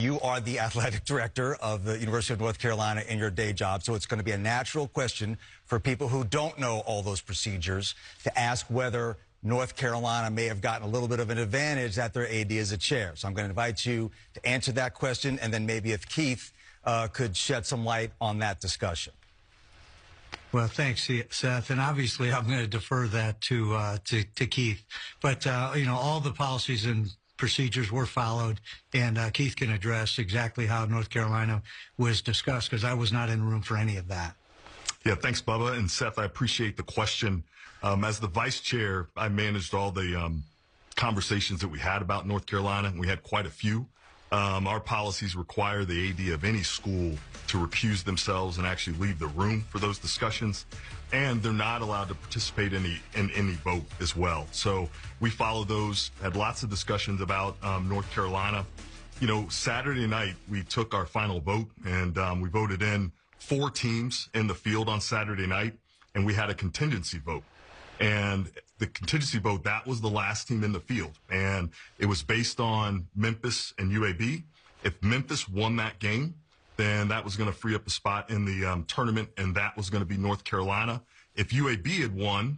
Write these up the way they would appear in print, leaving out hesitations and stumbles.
You are the athletic director of the University of North Carolina in your day job, so it's going to be a natural question for people who don't know all those procedures to ask whether North Carolina may have gotten a little bit of an advantage that their AD is a chair. So I'm going to invite you to answer that question, and then maybe if Keith could shed some light on that discussion. Well, thanks, Seth. And obviously, I'm going to defer that to Keith. But, all the policies and procedures were followed, and Keith can address exactly how North Carolina was discussed, because I was not in the room for any of that. Yeah, thanks, Bubba. And Seth, I appreciate the question. As the vice chair, I managed all the conversations that we had about North Carolina, and we had quite a few. Our policies require the AD of any school to recuse themselves and actually leave the room for those discussions, and they're not allowed to participate in any vote as well. So we followed those, had lots of discussions about North Carolina. Saturday night we took our final vote, and we voted in 4 teams in the field on Saturday night, and we had a contingency vote. And the contingency vote, that was the last team in the field. And it was based on Memphis and UAB. If Memphis won that game, then that was going to free up a spot in the tournament, and that was going to be North Carolina. If UAB had won,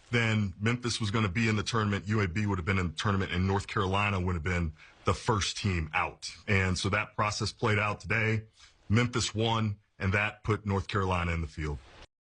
then Memphis was going to be in the tournament, UAB would have been in the tournament, and North Carolina would have been the first team out. And so that process played out today. Memphis won, and that put North Carolina in the field.